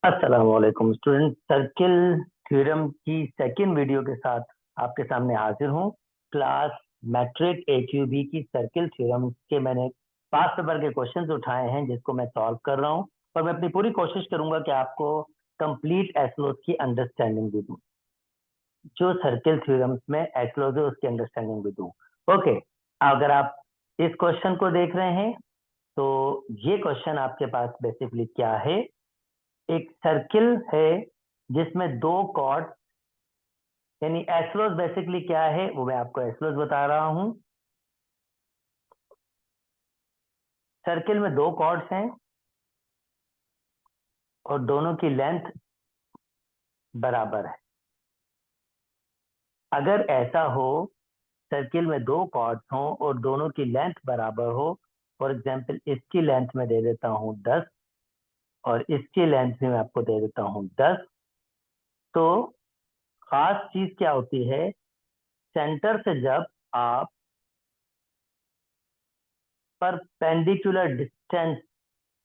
अस्सलाम वालेकुम student. Circle theorem की सेकंड वीडियो के साथ आपके सामने हाजिर हूँ। क्लास मैट्रिक AQB की सर्किल थ्योरम के मैंने पास पेपर के क्वेश्चंस उठाए हैं जिसको मैं सॉल्व कर रहा हूँ और मैं अपनी पूरी कोशिश करूंगा कि आपको कंप्लीट एसलोस की अंडरस्टैंडिंग भी दूँ। जो सर्किल थ्योरम्स में एसलोस है उसकी अंडरस्टैंडिंग भी दूँ। ओके, अगर आप इस क्वेश्चन को देख रहे हैं तो ये क्वेश्चन आपके पास बेसिकली क्या है। एक सर्किल है जिसमें दो कॉर्ड, यानी एसलोस बेसिकली क्या है वो मैं आपको एसलोस बता रहा हूं। सर्किल में दो कॉर्ड्स हैं और दोनों की लेंथ बराबर है। अगर ऐसा हो, सर्किल में दो कॉर्ड्स हों और दोनों की लेंथ बराबर हो, फॉर एग्जांपल इसकी लेंथ में दे देता हूं 10 और इसकी लेंथ भी मैं आपको दे देता हूं 10, तो खास चीज क्या होती है, सेंटर से जब आप परपेंडिकुलर डिस्टेंस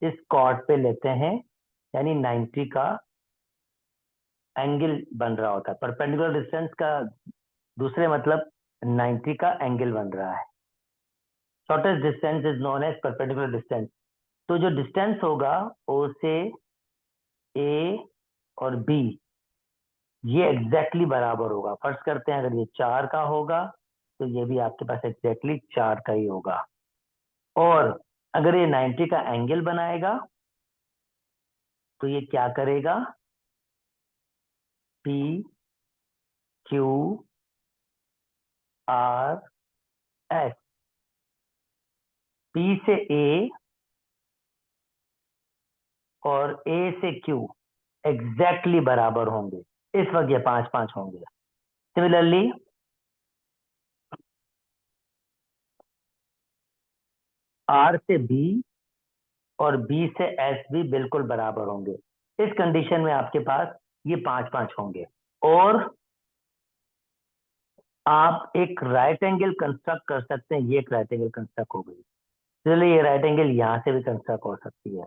इस कॉर्ड पे लेते हैं, यानी 90 का एंगल बन रहा होता है। परपेंडिकुलर डिस्टेंस का दूसरे मतलब 90 का एंगल बन रहा है। Shortest distance is known as perpendicular distance. तो जो डिस्टेंस होगा ओ से ए और बी, ये एग्जैक्टली बराबर होगा। फर्ज करते हैं अगर ये 4 का होगा तो ये भी आपके पास एग्जैक्टली 4 का ही होगा। और अगर ये 90 का एंगल बनाएगा तो ये क्या करेगा, P Q R S, P से ए और ए से क्यू एग्जैक्टली बराबर होंगे। इस वक्त ये 5-5 होंगे। सिमिलरली आर से बी और बी से एस भी बिल्कुल बराबर होंगे। इस कंडीशन में आपके पास ये 5-5 होंगे। और आप एक राइट एंगल कंस्ट्रक्ट कर सकते हैं। ये एक राइट एंगल कंस्ट्रक्ट हो गई। चलिए ये राइट एंगल यहां से भी कंस्ट्रक्ट हो सकती है,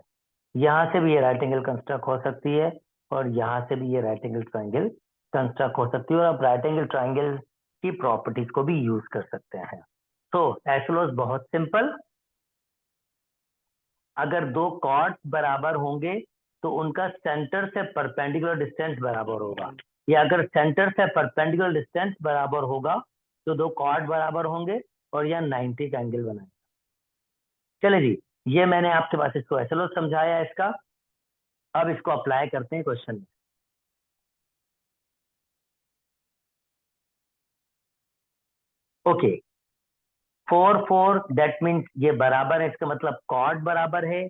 यहाँ से भी ये राइट एंगल कंस्ट्रक्ट हो सकती है और यहाँ से भी ये राइट एंगल ट्राइंगल कंस्ट्रक्ट हो सकती है। और आप राइट एंगल ट्राइंगल की प्रॉपर्टीज को भी यूज कर सकते हैं। तो एसलोस बहुत सिंपल। अगर दो कॉर्ड्स बराबर होंगे तो उनका सेंटर से परपेंडिकुलर डिस्टेंस बराबर होगा, या अगर सेंटर से परपेंडिकुलर डिस्टेंस बराबर होगा तो दो कॉर्ड बराबर होंगे और यह 90 का एंगल बनाएगा। चले जी, ये मैंने आपके पास इसको एसलोस समझाया है इसका। अब इसको अप्लाई करते हैं क्वेश्चन में। ओके, 4-4 दैट मीन्स ये बराबर है, इसका मतलब कॉर्ड बराबर है।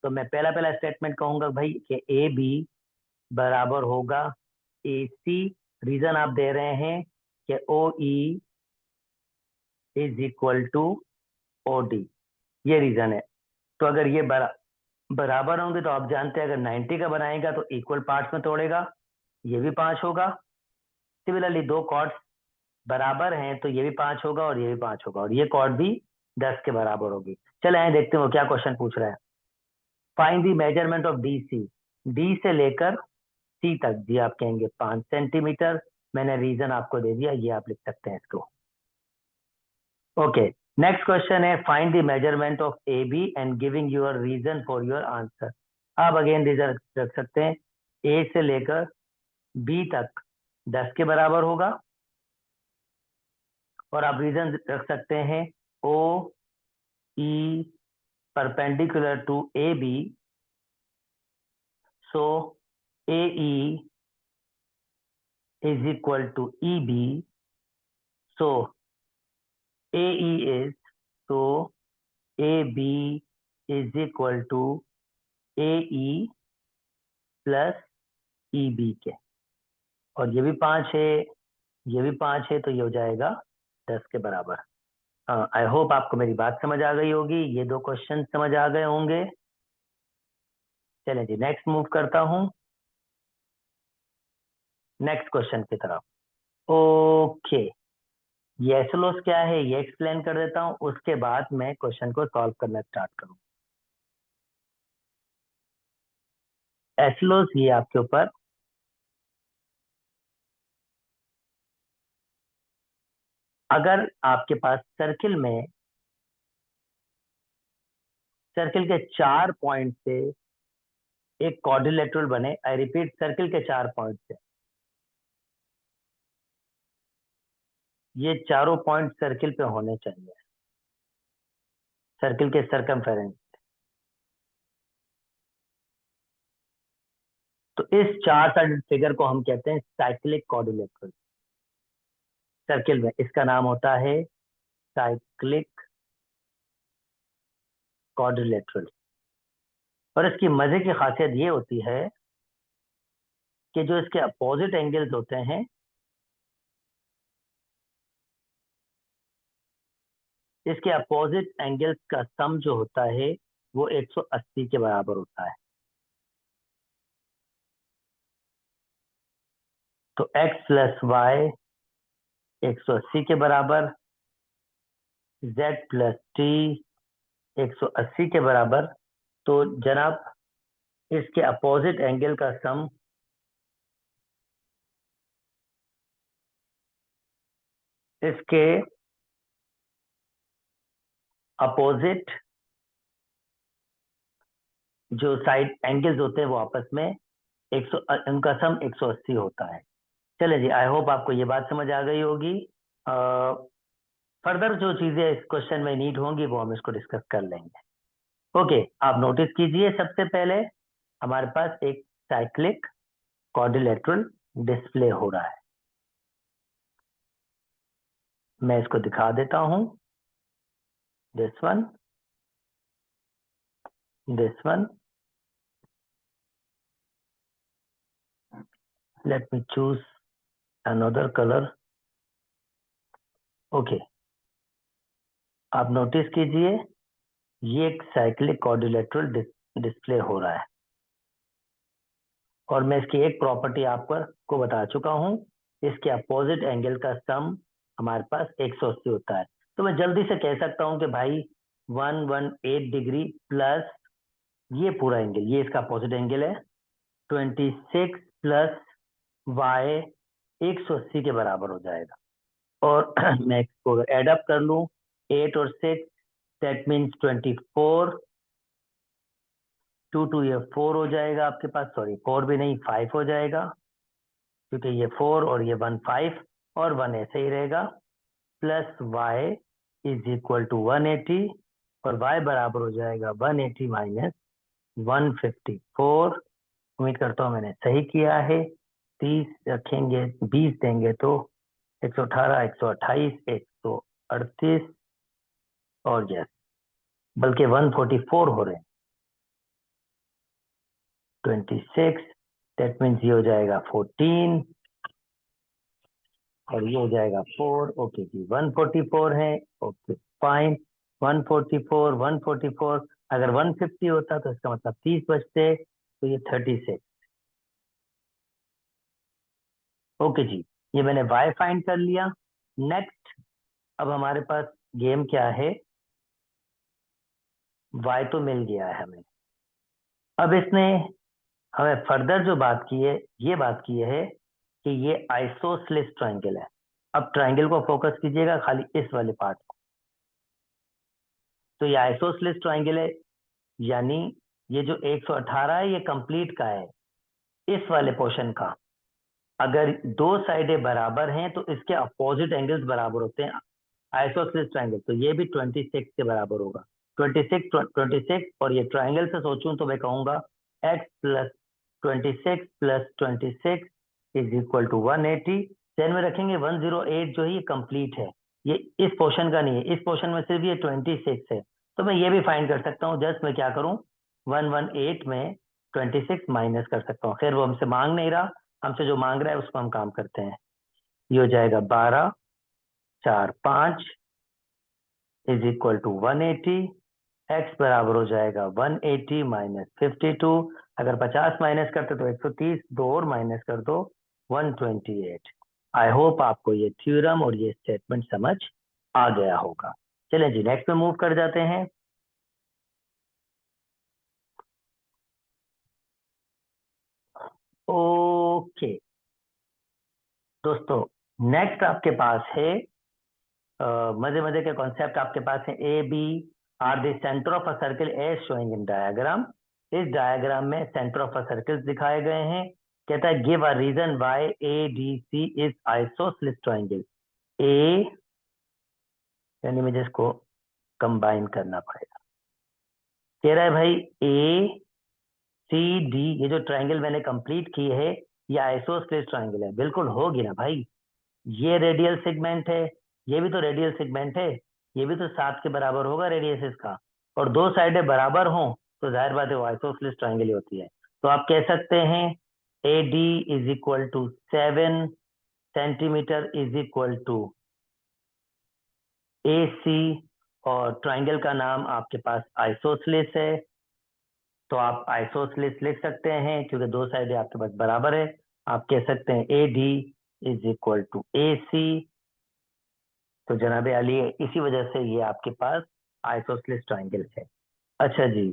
तो मैं पहला पहला स्टेटमेंट कहूंगा भाई कि ए बी बराबर होगा ए सी। रीजन आप दे रहे हैं कि O E is equal to O D, ये रीजन है। तो अगर ये बराबर होंगे तो आप जानते हैं अगर 90 का बनाएगा तो इक्वल पार्ट्स में तोड़ेगा, ये भी 5 होगा। सिमिलरली दो कॉर्ड्स बराबर हैं तो ये भी 5 होगा और ये भी 5 होगा और ये कॉर्ड भी 10 के बराबर होगी। चले आए देखते हैं वो क्या क्वेश्चन पूछ रहा है। Find the measurement of D C. D से लेकर सी तक जी आप कहेंगे 5 सेंटीमीटर। मैंने रीजन आपको दे दिया, ये आप लिख सकते हैं इसको। ओके, नेक्स्ट क्वेश्चन है find the measurement of A B and giving your reason for your answer. आप अगेन रीजन रख सकते हैं। ए से लेकर बी तक 10 के बराबर होगा और आप रीजन रख सकते हैं ओ ई perpendicular to AB, so AE is equal to EB, so AE is, so AB is equal to AE plus EB के। और ये भी 5 है, ये भी 5 है, तो ये हो जाएगा 10 के बराबर। आई होप आपको मेरी बात समझ आ गई होगी, ये दो क्वेश्चन समझ आ गए होंगे। चलें जी, नेक्स्ट मूव करता हूं नेक्स्ट क्वेश्चन की तरफ। ओके, ये एसोलोस क्या है ये एक्सप्लेन कर देता हूँ, उसके बाद मैं क्वेश्चन को सॉल्व करना स्टार्ट करूँ। एसलोस ये आपके ऊपर अगर आपके पास सर्किल के 4 पॉइंट से एक क्वाड्रिलेटरल बने, आई रिपीट, सर्किल के 4 पॉइंट से, ये चारों पॉइंट सर्किल पे होने चाहिए, सर्किल के सरकमफेरेंस। तो इस 4 साइडेड फिगर को हम कहते हैं साइक्लिक क्वाड्रिलेटरल। सर्किल में इसका नाम होता है साइक्लिक क्वाड्रिलेटरल। और इसकी मजे की खासियत ये होती है कि जो इसके अपोजिट एंगल्स होते हैं, इसके अपोजिट एंगल्स का सम जो होता है वो 180 के बराबर होता है। तो x प्लस वाई 180 के बराबर, z प्लस टी 180 के बराबर। तो जनाब इसके अपोजिट एंगल का सम इसके अपोजिट जो साइड एंगल्स होते हैं वो आपस में 100, उनका सम 180 होता है। चले जी, आई होप आपको ये बात समझ आ गई होगी। फर्दर जो चीजें इस क्वेश्चन में नीड होंगी वो हम इसको डिस्कस कर लेंगे। ओके, आप नोटिस कीजिए, सबसे पहले हमारे पास एक साइक्लिक क्वाड्रिलेटरल डिस्प्ले हो रहा है। मैं इसको दिखा देता हूं, this one, this one, let me choose another colour. Okay, आप नोटिस कीजिए, ये एक साइक्लिक क्वाड्रिलेटरल डिस्प्ले हो रहा है और मैं इसकी एक प्रॉपर्टी आपको बता चुका हूं, इसके अपोजिट एंगल का सम हमारे पास 180 होता है। तो मैं जल्दी से कह सकता हूं कि भाई 118 डिग्री प्लस ये पूरा एंगल, ये इसका अपोजिट एंगल है, 26 प्लस वाई 180 के बराबर हो जाएगा। और मैं इसको एड अप कर लूं, 8 और 6, दैट मीन्स 24, 2 ये 4 हो जाएगा आपके पास, सॉरी 4 भी नहीं, 5 हो जाएगा, क्योंकि ये 4 और ये 1 5 और 1 ऐसे ही रहेगा, plus y is equal to 180 और y बराबर हो जाएगा 180 माइनस 154। उम्मीद करता हूँ मैंने सही किया है। 30 रखेंगे, 20 देंगे तो 118, 128, 138 और यस, बल्कि 144 हो रहे हैं, 26, दैट मीन्स ये हो जाएगा 14 और ये हो जाएगा 4। ओके जी, 144 है, ओके फाइन, 144, 144, अगर 150 होता तो इसका मतलब 30 बचते, तो ये 36। ओके जी, ये मैंने y फाइंड कर लिया। नेक्स्ट, अब हमारे पास गेम क्या है, y तो मिल गया है हमें। अब इसने हमें फर्दर जो बात की है, ये बात की है कि ये आइसोसेलेस ट्रायंगल है। अब ट्रायंगल को फोकस कीजिएगा, खाली इस वाले पार्ट को। तो ये आइसोसेलेस ट्रायंगल है, यानी ये जो 118 है ये कंप्लीट का है, इस वाले पोर्शन का। अगर दो साइडें बराबर हैं तो इसके अपोजिट एंगल्स बराबर होते हैं, आइसोसेलेस ट्रायंगल। तो ये भी 26 के बराबर होगा, 26 और ये ट्रायंगल से सोचूं तो मैं कहूंगा x plus 26 plus 26 is equal to 180। ध्यान में रखेंगे 108 जो है ये कंप्लीट है, ये इस पोर्शन का नहीं है, इस पोर्शन में सिर्फ ये 26 है। तो मैं ये भी फाइंड कर सकता हूँ, जस्ट मैं क्या करूँ, 118 में 26 माइनस कर सकता हूँ। खैर वो हमसे मांग नहीं रहा, हमसे जो मांग रहा है उसको हम काम करते हैं। ये हो जाएगा 12, 4, 5 इज इक्वल टू 180। x बराबर हो जाएगा 180 माइनस 52, अगर 50 माइनस करते तो 130, दो और माइनस कर दो 128। आई होप आपको ये थ्योरम और ये स्टेटमेंट समझ आ गया होगा। चलें जी, नेक्स्ट में मूव कर जाते हैं। ओके दोस्तों, नेक्स्ट आपके पास है मजे मजे के कॉन्सेप्ट आपके पास है। A B are the centre of a circle as showing in diagram. इस डायग्राम में सेंटर ऑफ अ सर्किल दिखाए गए हैं। कहता है give a reason why A D C is isosceles triangle. A यानी मुझे इसको कंबाइन करना पड़ेगा। कह रहा है भाई ए सी डी, ये जो ट्रायंगल मैंने कंप्लीट की है ये आइसोसेलेस ट्रायंगल है। बिल्कुल होगी ना भाई, ये रेडियल सेगमेंट है, ये भी तो रेडियल सेगमेंट है, ये भी तो 7 के बराबर होगा रेडियस इसका, और दो साइडें बराबर हों तो जाहिर बात है वो आइसोसेलेस ट्रायंगल ही होती है। तो आप कह सकते हैं A D is equal to 7 centimetre is equal to A C, और ट्रायंगल का नाम आपके पास आइसोसेलेस है। तो आप आइसोसेलेस लिख सकते हैं क्योंकि दो साइडें आपके पास बराबर है। आप कह सकते हैं A D is equal to A C. तो जनाब अली इसी वजह से ये आपके पास आइसोसेलेस ट्रायंगल है। अच्छा जी,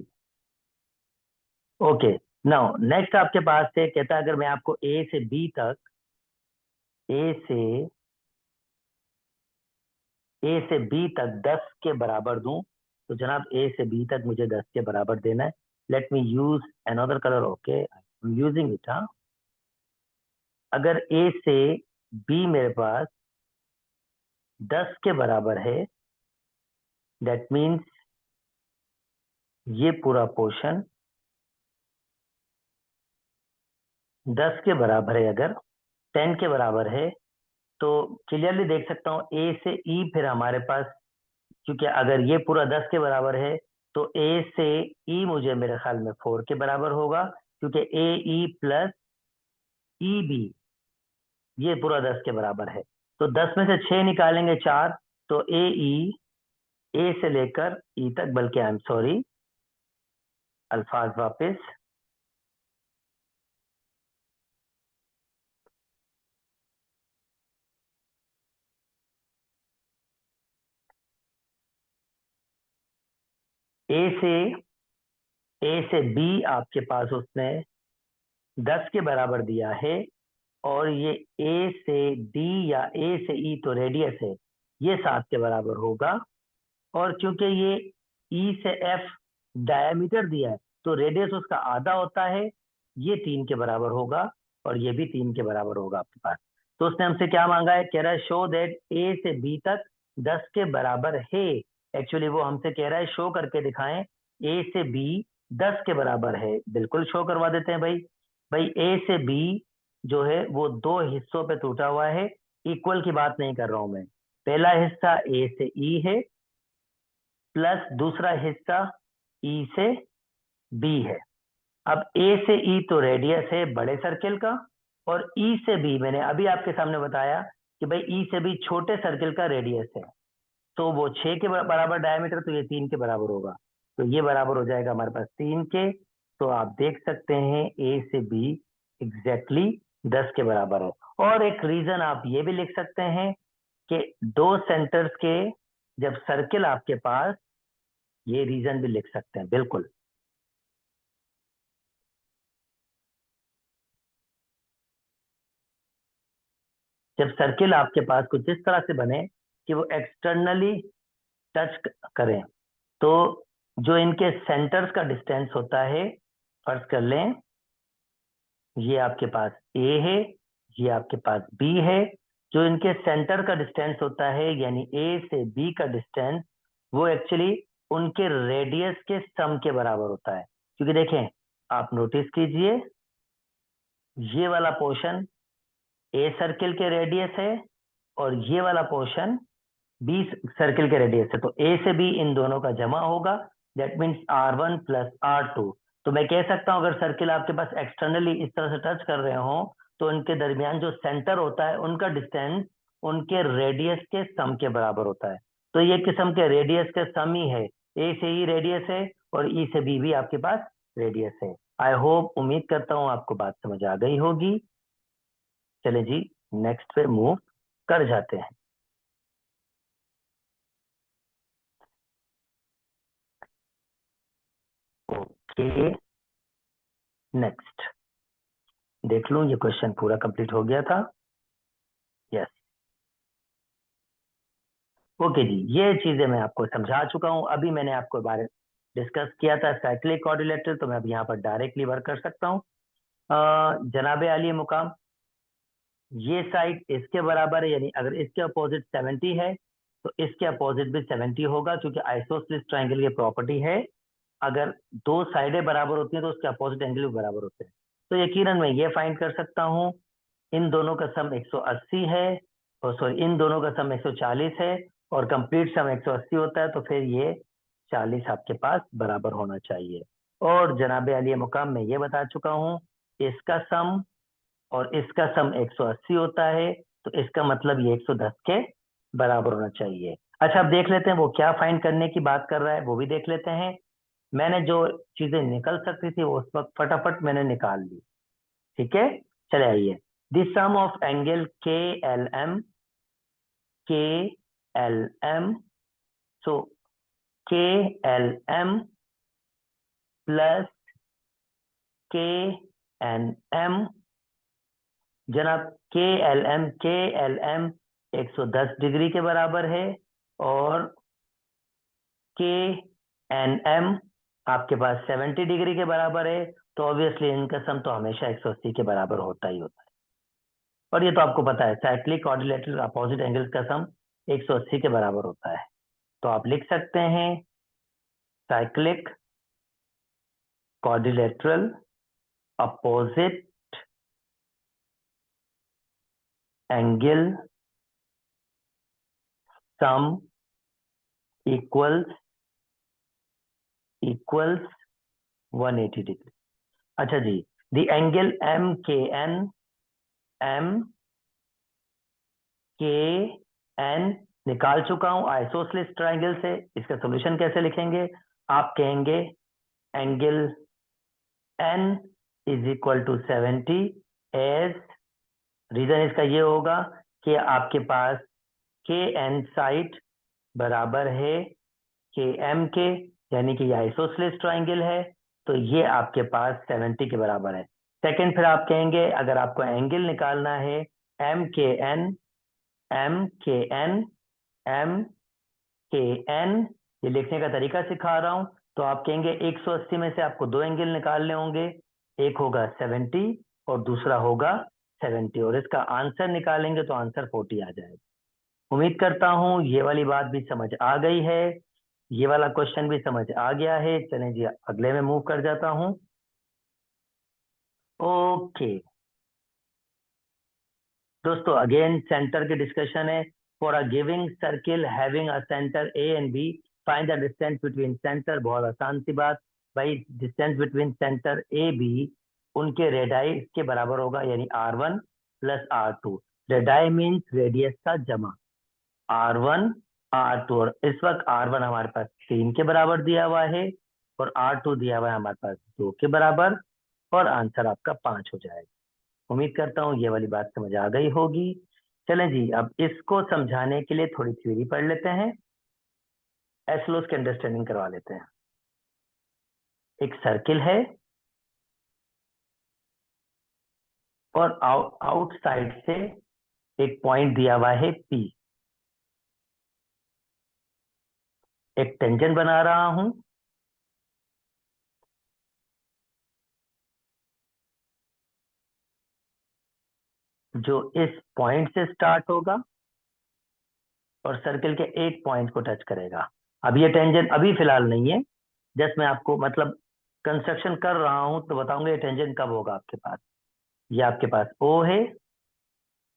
ओके। नाउ नेक्स्ट आपके पास से कहता है अगर मैं आपको ए से बी तक, ए से ए से बी तक 10 के बराबर दूं, तो जनाब ए से बी तक मुझे 10 के बराबर देना है। Let me use another colour. Okay, I am using it. हाँ, अगर ए से बी मेरे पास 10 के बराबर है, दैट मीन्स ये पूरा पोर्शन 10 के बराबर है। अगर 10 के बराबर है तो क्लियरली देख सकता हूँ ए से ई फिर हमारे पास, क्योंकि अगर ये पूरा 10 के बराबर है तो ए से ई मुझे मेरे ख्याल में 4 के बराबर होगा, क्योंकि ए ई प्लस ई बी ये पूरा 10 के बराबर है। तो 10 में से 6 निकालेंगे 4, तो ए ई, ए से लेकर ई तक, बल्कि आई एम सॉरी, अल्फाज वापस, ए से ए से बी आपके पास उसने 10 के बराबर दिया है, और ये ए से डी या ए से ई तो रेडियस है, ये 7 के बराबर होगा। और क्योंकि ये ई से एफ डायमीटर दिया है तो रेडियस उसका आधा होता है, ये 3 के बराबर होगा, और ये भी 3 के बराबर होगा आपके पास। तो उसने हमसे क्या मांगा है, कह रहा है शो दैट ए से बी तक 10 के बराबर है। एक्चुअली वो हमसे कह रहा है शो करके दिखाएं ए से बी 10 के बराबर है। बिल्कुल शो करवा देते हैं भाई। भाई ए से बी जो है वो दो हिस्सों पे टूटा हुआ है, इक्वल की बात नहीं कर रहा हूं मैं। पहला हिस्सा ए से ई है, प्लस दूसरा हिस्सा ई से बी है। अब ए से ई तो रेडियस है बड़े सर्किल का, और ई से बी मैंने अभी आपके सामने बताया कि भाई ई से बी छोटे सर्किल का रेडियस है। तो वो 6 के बराबर डायमीटर, तो ये 3 के बराबर होगा। तो ये बराबर हो जाएगा हमारे पास 3 के। तो आप देख सकते हैं ए से बी एग्जैक्टली 10 के बराबर है। और एक रीजन आप ये भी लिख सकते हैं कि दो सेंटर्स के जब सर्किल आपके पास, ये रीजन भी लिख सकते हैं बिल्कुल। जब सर्किल आपके पास कुछ इस तरह से बने कि वो एक्सटर्नली टच करें, तो जो इनके सेंटर्स का डिस्टेंस होता है, फर्ज कर लें ये आपके पास ए है, ये आपके पास बी है, जो इनके सेंटर का डिस्टेंस होता है यानी ए से बी का डिस्टेंस, वो एक्चुअली उनके रेडियस के सम के बराबर होता है। क्योंकि देखें, आप नोटिस कीजिए, ये वाला पोर्शन ए सर्किल के रेडियस है, और ये वाला पोर्शन बी सर्किल के रेडियस है। तो ए से बी इन दोनों का जमा होगा, that means R1 plus R2। तो मैं कह सकता हूं अगर सर्किल आपके पास एक्सटर्नली इस तरह से टच कर रहे हो, तो उनके दरमियान जो सेंटर होता है उनका डिस्टेंस उनके रेडियस के सम के बराबर होता है। तो ये किस्म के रेडियस के सम ही है। ए से ई रेडियस है और ई से बी भी आपके पास रेडियस है। आई होप, उम्मीद करता हूं आपको बात समझ आ गई होगी। चले जी, नेक्स्ट पे मूव कर जाते हैं। ओके, नेक्स्ट देख लूं ये क्वेश्चन पूरा कंप्लीट हो गया था। यस, ओके जी, ये चीजें मैं आपको समझा चुका हूं। अभी मैंने आपको बारे डिस्कस किया था साइक्लिक क्वाड्रिलेटरल, तो मैं अब यहाँ पर डायरेक्टली वर्क कर सकता हूँ। जनाबे आली मुकाम, ये साइड इसके बराबर है, यानी अगर इसके अपोजिट 70 है तो इसके अपोजिट भी 70 होगा, क्योंकि आइसोसेलेस ट्रायंगल की प्रॉपर्टी है अगर दो साइडें बराबर होती हैं तो उसके अपोजिट एंगल भी बराबर होते हैं। तो यकीनन मैं ये फाइंड कर सकता हूँ इन दोनों का सम 180 है, और सॉरी इन दोनों का सम 140 है, और कंप्लीट सम 180 होता है, तो फिर ये 40 आपके पास बराबर होना चाहिए। और जनाबे आलिया मुकाम में ये बता चुका हूँ, इसका सम और इसका सम 180 होता है, तो इसका मतलब ये 110 के बराबर होना चाहिए। अच्छा, अब देख लेते हैं वो क्या फाइंड करने की बात कर रहा है, वो भी देख लेते हैं। मैंने जो चीजें निकल सकती थी वो उस वक्त फटाफट मैंने निकाल ली। ठीक है, चले आइए। द सम ऑफ एंगल के एल एम, सो के एल एम प्लस के एन एम। जनाब, के एल एम 110 डिग्री के बराबर है, और के एन एम आपके पास 70 डिग्री के बराबर है, तो ऑब्वियसली इनका सम तो हमेशा 180 के बराबर होता ही होता है। और ये तो आपको पता है, साइक्लिक क्वाड्रिलेटरल अपोजिट एंगल्स का सम 180 के बराबर होता है। तो आप लिख सकते हैं cyclic quadrilateral opposite angle sum equals equals 180 degree. अच्छा जी, द एंगल एम के एन निकाल चुका हूं आइसोसेलेस ट्रायंगल से। इसका सॉल्यूशन कैसे लिखेंगे? आप कहेंगे angle N is equal to 70, as reason इसका ये होगा कि आपके पास के एन साइड बराबर है के एम के, यानी कि ये आइसोसेलेस ट्रायंगल है, तो ये आपके पास 70 के बराबर है। सेकंड, फिर आप कहेंगे अगर आपको एंगल निकालना है एम के एन, एम के एन, एम के एन, ये लिखने का तरीका सिखा रहा हूं। तो आप कहेंगे 180 में से आपको दो एंगल निकालने होंगे, एक होगा 70 और दूसरा होगा 70, और इसका आंसर निकालेंगे तो आंसर 40 आ जाएगा। उम्मीद करता हूं ये वाली बात भी समझ आ गई है, ये वाला क्वेश्चन भी समझ आ गया है। चलें जी, अगले में मूव कर जाता हूं। ओके दोस्तों, अगेन सेंटर की डिस्कशन है। For a giving circle having a center A and B, find the distance between center. बहुत आसान सी बात भाई, distance between center A B, उनके रेडियस के बराबर होगा, यानी R1 plus R2। Radius means radius का जमा, R1 R2, और इस वक्त R1 हमारे पास 3 के बराबर दिया हुआ है, और R2 दिया हुआ है हमारे पास 2 के बराबर, और आंसर आपका 5 हो जाएगा। उम्मीद करता हूँ ये वाली बात समझ आ गई होगी। चलें जी, अब इसको समझाने के लिए थोड़ी थ्योरी पढ़ लेते हैं, एसलोस की अंडरस्टैंडिंग करवा लेते हैं। एक सर्किल है और आउटसाइड से एक पॉइंट दिया हुआ है P। एक टेंजेंट बना रहा हूं जो इस पॉइंट से स्टार्ट होगा और सर्किल के एक पॉइंट को टच करेगा। अब ये टेंजेंट अभी फिलहाल नहीं है, जस्ट मैं आपको मतलब कंस्ट्रक्शन कर रहा हूं तो बताऊंगा ये टेंजेंट कब होगा आपके पास। ये आपके पास O है,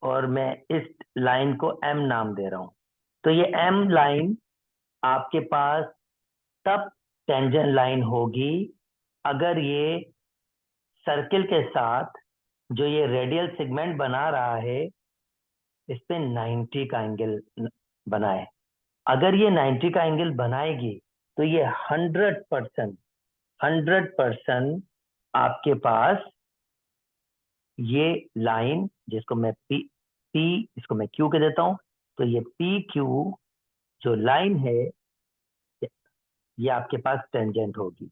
और मैं इस लाइन को M नाम दे रहा हूं। तो ये M लाइन आपके पास तब टेंजेंट लाइन होगी अगर ये सर्किल के साथ जो ये रेडियल सेगमेंट बना रहा है इस पे 90 का एंगल बनाए। अगर ये 90 का एंगल बनाएगी तो ये 100% आपके पास ये लाइन, जिसको मैं पी इसको मैं क्यू के देता हूं, तो ये पी क्यू जो लाइन है ये आपके पास टेंजेंट होगी।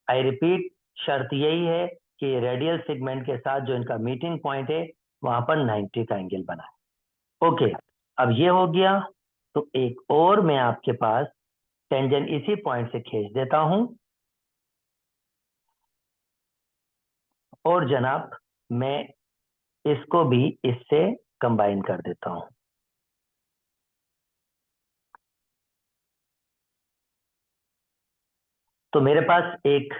आई रिपीट, शर्त यही है कि रेडियल सेगमेंट के साथ जो इनका मीटिंग पॉइंट है वहां पर 90 का एंगल बना है। ओके, अब ये हो गया। तो एक और मैं आपके पास टेंजेंट इसी पॉइंट से खींच देता हूं और जनाब मैं इसको भी इससे कंबाइन कर देता हूं। तो मेरे पास एक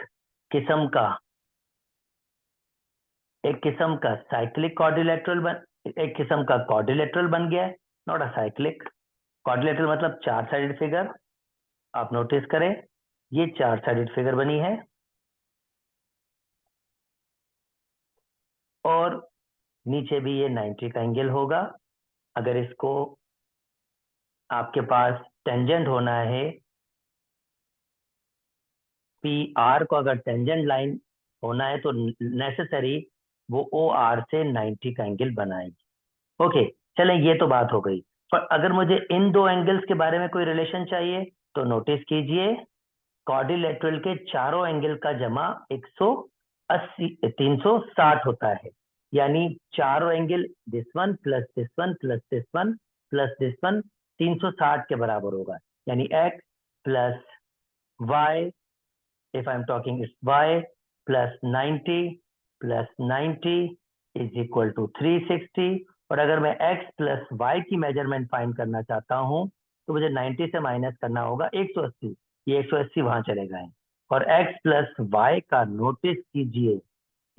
किस्म का साइक्लिक क्वाड्रिलेटरल एक किस्म का क्वाड्रिलेटरल बन गया है, नॉट अ साइक्लिक। क्वाड्रिलेटरल मतलब 4 साइडेड फिगर। आप नोटिस करें, ये 4 साइडेड फिगर बनी है और नीचे भी ये 90 का एंगल होगा। अगर इसको आपके पास टेंजेंट होना है, पी आर को अगर टेंजेंट लाइन होना है तो नेसेसरी वो ओ आर से 90 का एंगल बनाएगी। ओके, चलें, ये तो बात हो गई। पर अगर मुझे इन दो एंगल्स के बारे में कोई रिलेशन चाहिए तो नोटिस कीजिए, क्वाड्रिलेटरल के चारों एंगल का जमा 180 360 होता है। यानी चारों angle this one plus this one plus this one plus this one 360 के बराबर होगा। यानी x plus y, if I'm talking it's y plus 90 is equal to 360। और अगर मैं x प्लस y की मेजरमेंट फाइंड करना चाहता हूं तो मुझे 90 से माइनस करना होगा 180। ये 180 वहां चले गए और x प्लस y का नोटिस कीजिए,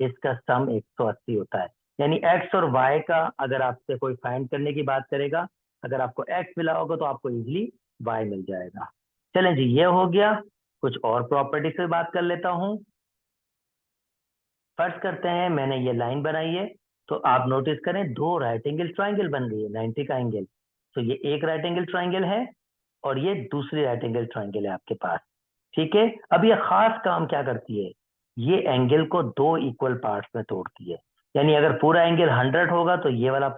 इसका सम 180 होता है। यानी x और y का अगर आपसे कोई फाइंड करने की बात करेगा, अगर आपको x मिला होगा तो आपको इजीली y मिल जाएगा। चलें जी, ये हो गया। कुछ और प्रॉपर्टी से बात कर लेता हूं। फर्ज करते हैं मैंने ये लाइन बनाई है, तो आप नोटिस करें दो राइट एंगल ट्राइंगल बन गई है 90 का एंगल। तो ये एक राइट एंगल ट्राइंगल है और ये दूसरी राइट एंगल ट्राइंगल है आपके पास। ठीक है, अब ये खास काम क्या करती है, ये एंगल को दो इक्वल पार्ट्स में तोड़ती है। यानी अगर पूरा एंगल 100 होगा तो ये वाला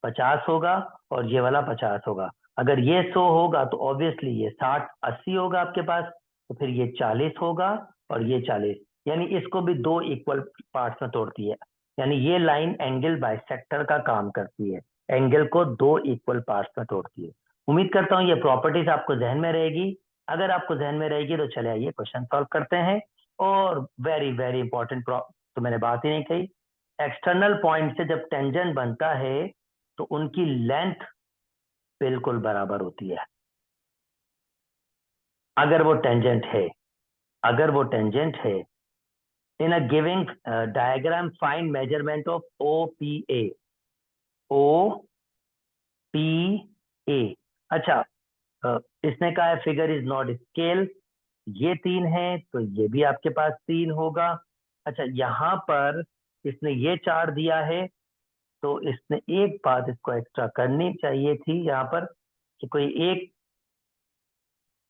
50 होगा और ये वाला 50 होगा। अगर ये 100 होगा तो ऑब्वियसली ये 60 80 होगा आपके पास, तो फिर ये 40 होगा और ये 40। यानी इसको भी दो इक्वल पार्ट्स में तोड़ती है। यानी ये लाइन एंगल बाइसेक्टर का काम करती है, एंगल को दो इक्वल पार्ट्स में तोड़ती है। उम्मीद करता हूं ये प्रॉपर्टीज आपको जहन में रहेगी। अगर आपको जहन में रहेगी तो चले आइए क्वेश्चन सॉल्व करते हैं। और वेरी वेरी इंपॉर्टेंट, तो मैंने बात ही नहीं कही, एक्सटर्नल पॉइंट से जब टेंजेंट बनता है तो उनकी लेंथ बिल्कुल बराबर होती है। अगर वो टेंजेंट है, अगर वो टेंजेंट है, in a giving diagram find measurement of OPA। OPA, अच्छा, इसने कहा है फिगर इज नॉट स्केल। ये 3 है तो ये भी आपके पास 3 होगा। अच्छा, यहाँ पर इसने ये 4 दिया है तो इसने एक बात इसको एक्स्ट्रा करनी चाहिए थी यहाँ पर, कि कोई एक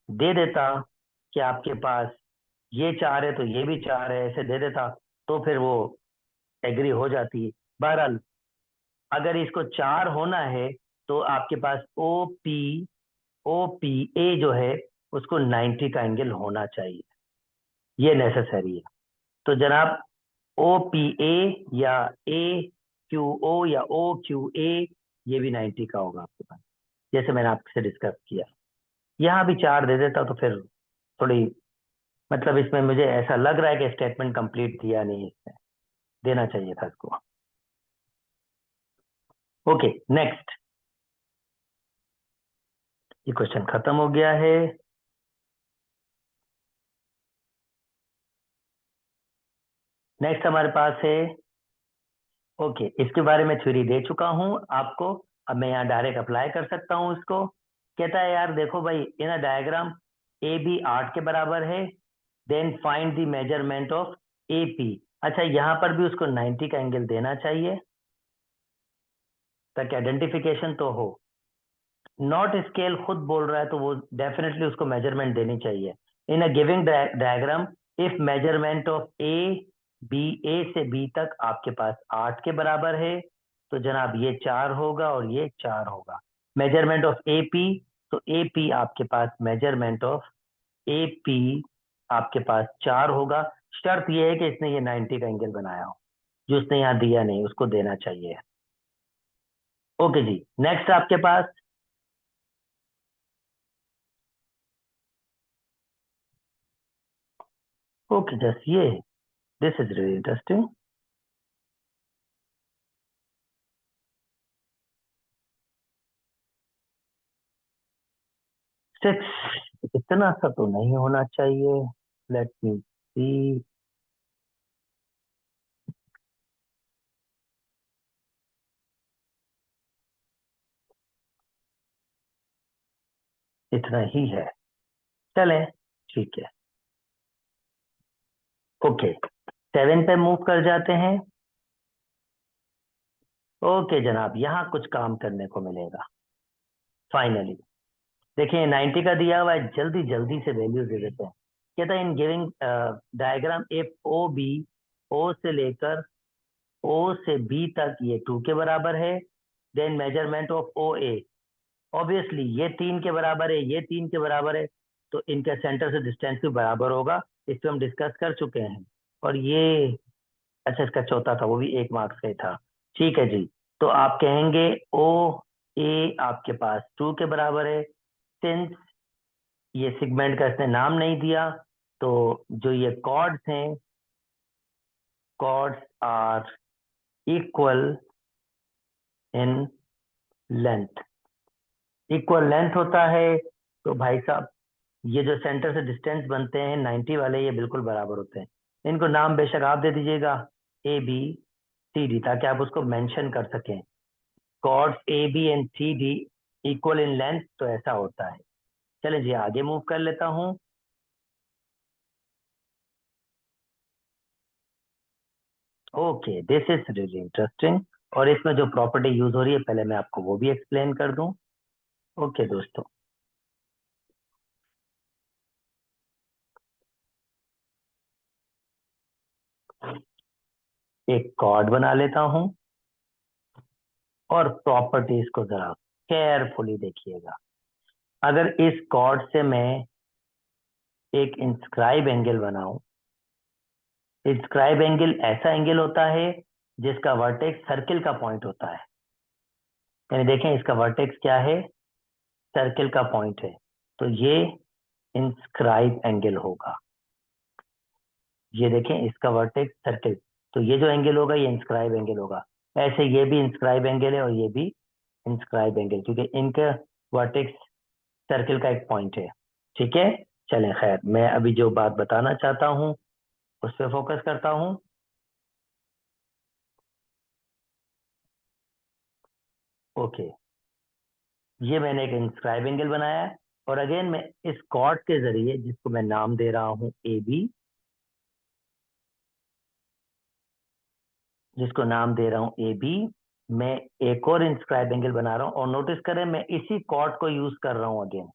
दे देता कि आपके पास ये 4 है तो ये भी 4 है, ऐसे दे देता तो फिर वो एग्री हो जाती। बहरहाल अगर इसको 4 होना है तो आपके पास OPA जो है उसको 90 का एंगल होना चाहिए, ये नेसेसरी है। तो जनाब OPA या AQO या OQA ये भी 90 का होगा आपके पास, जैसे मैंने आपसे डिस्कस किया। यहाँ भी 4 दे देता तो फिर थोड़ी, मतलब इसमें मुझे ऐसा लग रहा है कि स्टेटमेंट कंप्लीट दिया नहीं, इसमें देना चाहिए था इसको। ओके, नेक्स्ट, ये क्वेश्चन खत्म हो गया है। नेक्स्ट हमारे पास है, ओके, इसके बारे में थ्योरी दे चुका हूं आपको। अब मैं यहाँ डायरेक्ट अप्लाई कर सकता हूँ इसको। कहता है यार देखो भाई, इन अ डायग्राम ए बी 8 के बराबर है, then find the measurement of A P. अच्छा, यहाँ पर भी उसको 90 का एंगल देना चाहिए ताकि आइडेंटिफिकेशन तो हो। नॉट स्केल खुद बोल रहा है तो वो डेफिनेटली उसको मेजरमेंट देनी चाहिए। In a giving diagram if measurement of A से बी तक आपके पास 8 के बराबर है तो जनाब ये 4 होगा और ये 4 होगा। मेजरमेंट ऑफ ए पी, तो ए पी आपके पास मेजरमेंट ऑफ ए पी आपके पास 4 होगा। शर्त ये है कि इसने ये 90 का एंगल बनाया हो, जो उसने यहाँ दिया नहीं उसको देना चाहिए। ओके जी, नेक्स्ट आपके पास ओके जस्ट ये, दिस इज रियली इंटरेस्टिंग। 6 इतना सा तो नहीं होना चाहिए। लेट मी सी। इतना ही है, चले ठीक है। ओके, 7 पे मूव कर जाते हैं। ओके जनाब, यहाँ कुछ काम करने को मिलेगा फाइनली। देखिए 90 का दिया हुआ है, जल्दी जल्दी से वैल्यू दे देते हैं। कहता है in giving diagram if O B, O से लेकर ओ से बी तक ये 2 के बराबर है, then measurement of O A, obviously ये 3 के बराबर है, ये 3 के बराबर है, तो इनके सेंटर से डिस्टेंस भी बराबर होगा। इस पे हम डिस्कस कर चुके हैं। और ये अच्छा, इसका चौथा था, वो भी 1 मार्क्स का ही था। ठीक है जी, तो आप कहेंगे ओ ए आपके पास 2 के बराबर है। सिंस ये सेगमेंट का इसने नाम नहीं दिया, तो जो ये कॉर्ड्स हैं, chords are equal in length. Equal length होता है तो भाई साहब ये जो सेंटर से डिस्टेंस बनते हैं 90 वाले, ये बिल्कुल बराबर होते हैं। इनको नाम बेशक आप दे दीजिएगा ए बी सी डी, ताकि आप उसको मेंशन कर सकें। Chords A B and C D equal in length, तो ऐसा होता है। चलें जी, आगे मूव कर लेता हूं। Okay, this is really interesting. और इसमें जो प्रॉपर्टी यूज हो रही है, पहले मैं आपको वो भी एक्सप्लेन कर दूं। ओके दोस्तों, एक कॉर्ड बना लेता हूं और प्रॉपर्टीज को जरा केयरफुली देखिएगा। अगर इस कॉर्ड से मैं एक इंस्क्राइब एंगल बनाऊं, इंस्क्राइब एंगल ऐसा एंगल होता है जिसका वर्टेक्स सर्किल का पॉइंट होता है। यानी देखें, इसका वर्टेक्स क्या है, सर्किल का पॉइंट है, तो ये इंस्क्राइब एंगल होगा। ये देखें, इसका वर्टेक्स सर्किल, तो ये जो एंगल होगा ये इंस्क्राइब एंगल होगा। ऐसे ये भी इंस्क्राइब एंगल है और ये भी इंस्क्राइब एंगल, क्योंकि इनका वर्टेक्स सर्किल का एक पॉइंट है। ठीक है, चलें खैर, मैं अभी जो बात बताना चाहता हूँ उस पर फोकस करता हूँ। ओके, ये मैंने एक इंस्क्राइब एंगल बनाया है, और अगेन मैं इस कॉर्ड के जरिए, जिसको मैं नाम दे रहा हूँ ए बी, जिसको नाम दे रहा हूँ ए बी, मैं एक और इंस्क्राइब एंगल बना रहा हूँ। और नोटिस करें, मैं इसी कॉर्ड को यूज कर रहा हूँ अगेन।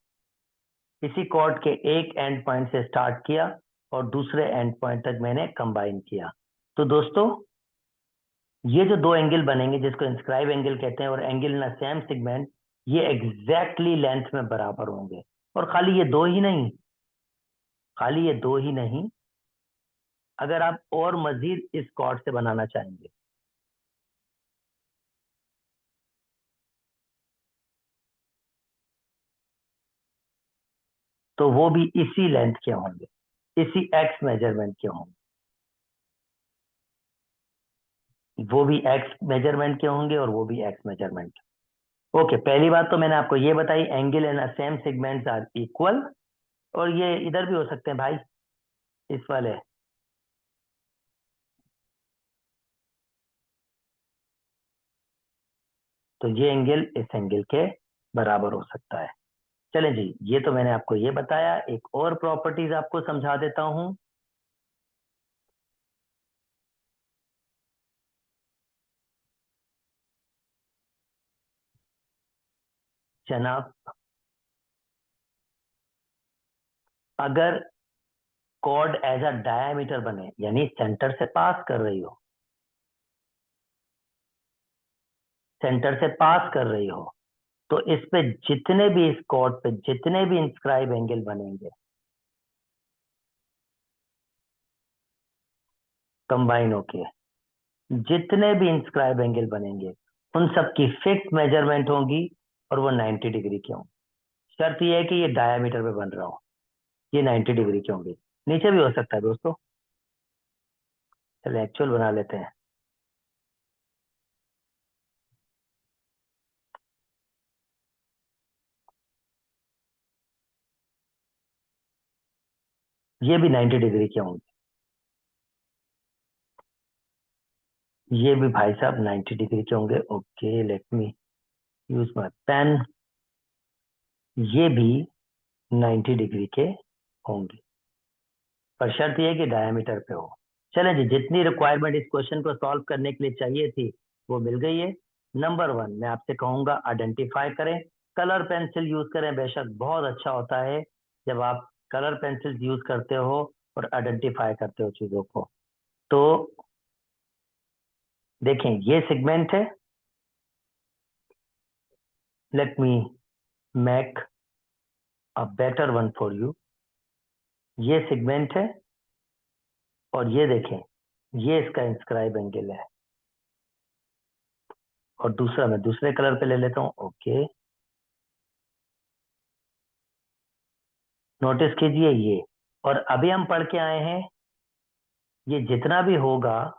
इसी कॉर्ड के एक एंड पॉइंट से स्टार्ट किया और दूसरे एंड पॉइंट तक मैंने कंबाइन किया। तो दोस्तों, ये जो दो एंगल बनेंगे, जिसको इंस्क्राइब एंगल कहते हैं, और एंगल इन सेम सेगमेंट, ये एग्जैक्टली लेंथ में बराबर होंगे। और खाली ये दो ही नहीं, खाली ये दो ही नहीं, अगर आप और मजीद इस कॉर्ड से बनाना चाहेंगे, तो वो भी इसी लेंथ के होंगे, इसी एक्स मेजरमेंट के होंगे। वो भी एक्स मेजरमेंट के होंगे और वो भी एक्स मेजरमेंट के। ओके, पहली बात तो मैंने आपको ये बताई, angle in same segments are equal. और ये इधर भी हो सकते हैं भाई, इस वाले, तो ये एंगल इस एंगल के बराबर हो सकता है। चलें जी, ये तो मैंने आपको ये बताया। एक और प्रॉपर्टीज आपको समझा देता हूं जनाब। अगर कॉर्ड एज अ डायामीटर बने, यानी सेंटर से पास कर रही हो, सेंटर से पास कर रही हो, तो इस पे जितने भी, इस कॉर्ड पे जितने भी इंस्क्राइब एंगल बनेंगे, कंबाइन होके जितने भी इंस्क्राइब एंगल बनेंगे उन सब की फिक्स मेजरमेंट होगी और वो 90 डिग्री के होंगे। शर्त ये है कि ये डायामीटर पे बन रहा हो, ये 90 डिग्री के होंगे। नीचे भी हो सकता है दोस्तों। चलिए एक्चुअल बना लेते हैं। ये भी 90 डिग्री के होंगे, ये भी भाई साहब 90 डिग्री के होंगे। Okay let me use my pen. ये भी 90 डिग्री के होंगे, पर शर्त यह है कि डायमीटर पे हो। चलें जी, जितनी रिक्वायरमेंट इस क्वेश्चन को सॉल्व करने के लिए चाहिए थी वो मिल गई है। नंबर 1 मैं आपसे कहूंगा आइडेंटिफाई करें, कलर पेंसिल यूज करें। बेशक बहुत अच्छा होता है जब आप कलर पेंसिल यूज करते हो और आइडेंटिफाई करते हो चीजों को। तो देखें ये सेगमेंट है, let me make a better one for you. ये सेगमेंट है और ये देखें ये इसका इंस्क्राइब एंगल है। और दूसरा मैं दूसरे कलर पे ले लेता हूँ। ओके नोटिस कीजिए ये, और अभी हम पढ़ के आए हैं ये जितना भी होगा,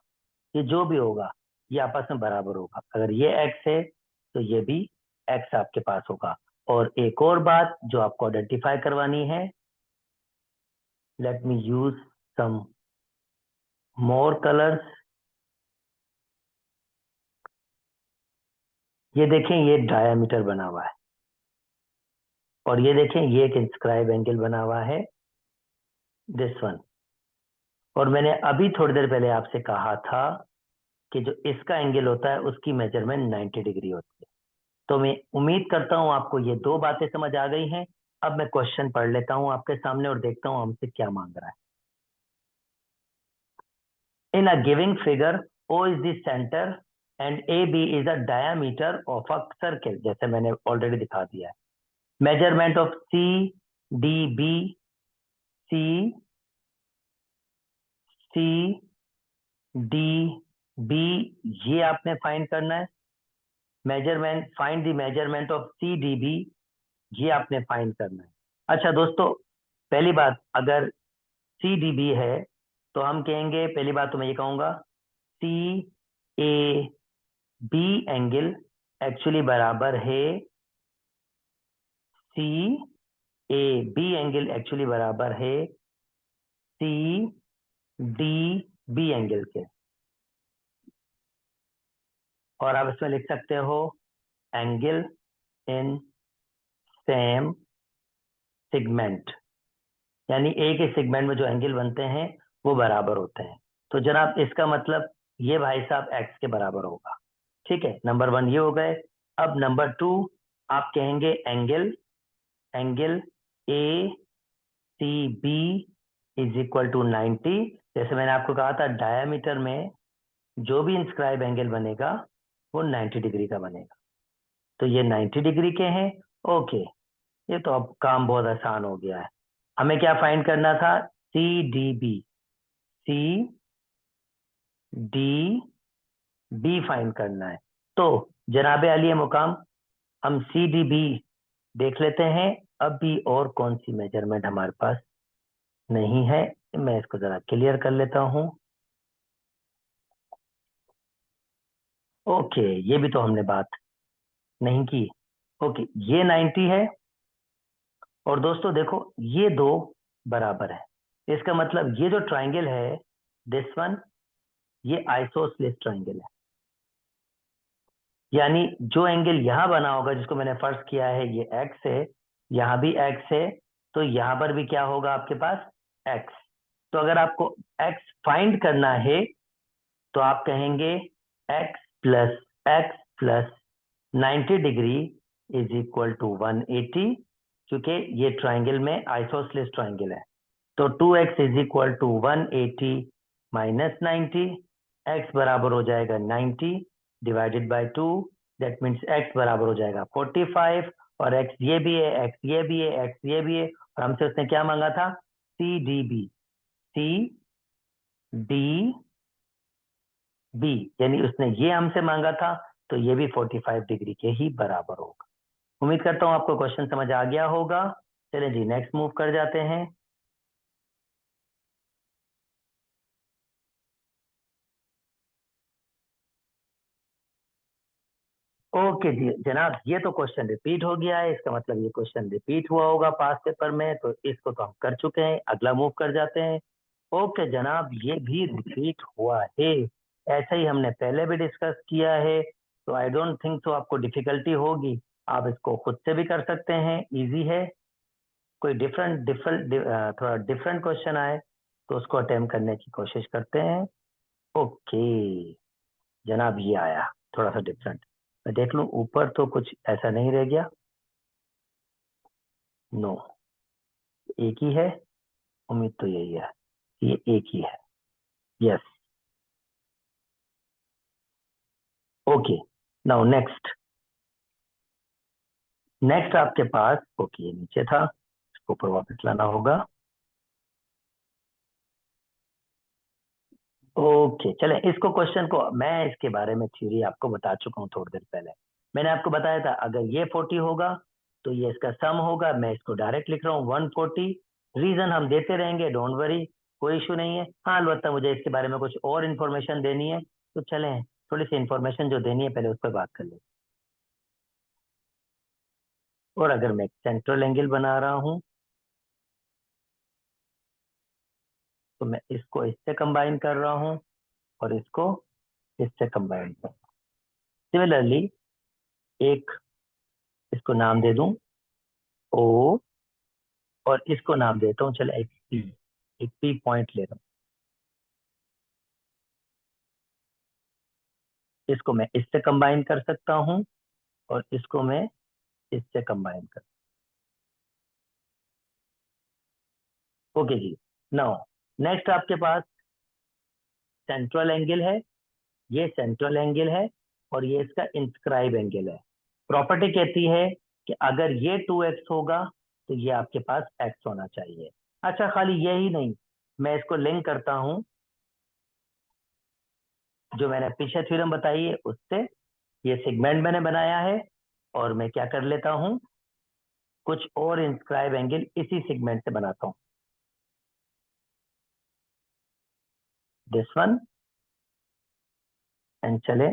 ये जो भी होगा ये आपस में बराबर होगा। अगर ये x है तो ये भी x आपके पास होगा। और एक और बात जो आपको आइडेंटिफाई करवानी है, let me use some more colours. ये देखें ये डायामीटर बना हुआ है और ये देखें ये एक इंस्क्राइब एंगल बना हुआ है, दिस वन। और मैंने अभी थोड़ी देर पहले आपसे कहा था कि जो इसका एंगल होता है उसकी मेजरमेंट 90 डिग्री होती है। तो मैं उम्मीद करता हूं आपको ये दो बातें समझ आ गई हैं। अब मैं क्वेश्चन पढ़ लेता हूं आपके सामने और देखता हूं हमसे क्या मांग रहा है। In a giving figure O is the centre and AB is a diameter of a circle, जैसे मैंने ऑलरेडी दिखा दिया है। मेजरमेंट ऑफ CDB, CDB ये आपने फाइंड करना है। Measurement find the measurement of CDB ये आपने फाइंड करना है। अच्छा दोस्तों, पहली बात अगर CDB है तो हम कहेंगे, पहली बात तो मैं ये कहूंगा CAB एंगल एक्चुअली बराबर है CAB एंगल एक्चुअली बराबर है CDB एंगल के। और आप इसमें लिख सकते हो एंगल इन सेम सेगमेंट, यानी एक ही सेगमेंट में जो एंगल बनते हैं वो बराबर होते हैं। तो जनाब इसका मतलब ये भाई साहब एक्स के बराबर होगा। ठीक है, नंबर 1 ये हो गए। अब नंबर 2 आप कहेंगे angle angle A C B is equal to 90। जैसे मैंने आपको कहा था डायामीटर में जो भी इंस्क्राइब एंगल बनेगा वो 90 डिग्री का बनेगा। तो ये 90 डिग्री के हैं। ओके, ये तो अब काम बहुत आसान हो गया है। हमें क्या फाइंड करना था? सी डी बी फाइंड करना है। तो जनाबे अली मुकाम हम सी डी बी देख लेते हैं। अब भी और कौन सी मेजरमेंट हमारे पास नहीं है, मैं इसको जरा क्लियर कर लेता हूं। ओके, ये भी तो हमने बात नहीं की। ओके, ये 90 है और दोस्तों देखो ये दो बराबर है। इसका मतलब ये जो ट्राइंगल है दिस वन, ये आइसोसेलेस ट्राइंगल है। यानी जो एंगल यहां बना होगा जिसको मैंने फर्ज किया है ये एक्स है, यहां भी एक्स है, तो यहां पर भी क्या होगा आपके पास? एक्स। तो अगर आपको एक्स फाइंड करना है तो आप कहेंगे x plus 90 degree is equal to 180, क्योंकि ये ट्राइंगल में आइसोसेलेस ट्राइंगल है। तो 2x is equal to 180 minus 90। x बराबर हो जाएगा 90 divided by 2, that means x बराबर हो जाएगा 45। और x ये भी है, x ये भी है, x ये भी है, और हमसे उसने क्या मांगा था? C D B, C D B, यानी उसने ये हमसे मांगा था तो ये भी 45 डिग्री के ही बराबर होगा। उम्मीद करता हूं आपको क्वेश्चन समझ आ गया होगा। चलिए जी नेक्स्ट मूव कर जाते हैं। ओके जी जनाब, ये तो क्वेश्चन रिपीट हो गया है, इसका मतलब ये क्वेश्चन रिपीट हुआ होगा पास्ट पेपर में, तो इसको तो हम कर चुके हैं, अगला मूव कर जाते हैं। ओके जनाब, ये भी रिपीट हुआ है, ऐसा ही हमने पहले भी डिस्कस किया है, तो आई डोंट थिंक तो आपको डिफिकल्टी होगी, आप इसको खुद से भी कर सकते हैं, इजी है। कोई डिफरेंट डिफरेंट थोड़ा डिफरेंट क्वेश्चन आए तो उसको अटेम्प्ट करने की कोशिश करते हैं। ओके जनाब, ये आया थोड़ा सा डिफरेंट, मैं देख लूं ऊपर तो कुछ ऐसा नहीं रह गया। नो, एक ही है, उम्मीद तो यही है कि ये एक ही है। Yes, okay. Now next, next आपके पास, ओके ये नीचे था, इसको ऊपर वापस लाना होगा। ओके चले, इसको क्वेश्चन को मैं इसके बारे में थ्योरी आपको बता चुका हूँ थोड़ी देर पहले। मैंने आपको बताया था अगर ये 40 होगा तो ये इसका सम होगा, मैं इसको डायरेक्ट लिख रहा हूँ 140। रीजन हम देते रहेंगे, डोंट वरी, कोई इशू नहीं है। हाँ अलबत्ता मुझे इसके बारे में कुछ और इन्फॉर्मेशन देनी है, तो चलें थोड़ी सी इन्फॉर्मेशन जो देनी है पहले उस पर बात कर लें। और अगर मैं सेंट्रल एंगल बना रहा हूँ तो मैं इसको इससे कंबाइन कर रहा हूँ और इसको इससे कंबाइन कर, सिमिलरली एक इसको नाम दे दूं ओ, और इसको नाम देता हूँ चलो एक पी, एक पी पॉइंट ले रहा हूँ, इसको मैं इससे कंबाइन कर सकता हूँ और इसको मैं इससे कंबाइन कर, ओके जी। नाउ नेक्स्ट आपके पास सेंट्रल एंगल है, ये सेंट्रल एंगल है और ये इसका इंस्क्राइब एंगल है। प्रॉपर्टी कहती है कि अगर ये 2x होगा तो ये आपके पास x होना चाहिए। अच्छा खाली यही नहीं, मैं इसको लिंक करता हूँ जो मैंने पीछे थ्योरम बताई है उससे, ये सेगमेंट मैंने बनाया है और मैं क्या कर लेता हूँ कुछ और इंस्क्राइब एंगल इसी सेगमेंट से बनाता हूँ, दिस वन, एंड चले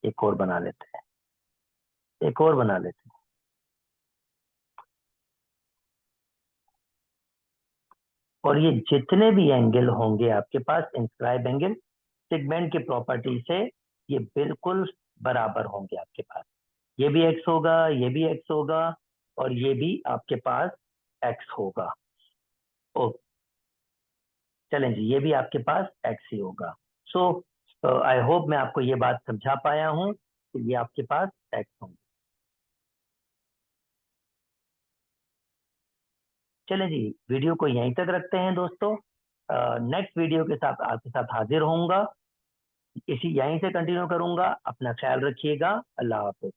एक और बना लेते हैं, एक और बना लेते हैं। और ये जितने भी एंगल होंगे आपके पास इंस्क्राइब एंगल, सेगमेंट की प्रॉपर्टी से ये बिल्कुल बराबर होंगे आपके पास, ये भी एक्स होगा, ये भी एक्स होगा और ये भी आपके पास एक्स होगा। ओ चलें जी, ये भी आपके पास एक्स ही होगा। सो आई होप मैं आपको ये बात समझा पाया हूँ कि ये आपके पास एक्स होंगे। चलें जी, वीडियो को यहीं तक रखते हैं दोस्तों, नेक्स्ट वीडियो के साथ आपके साथ हाजिर होऊंगा, इसी यहीं से कंटिन्यू करूंगा। अपना ख्याल रखिएगा, अल्लाह हाफिज।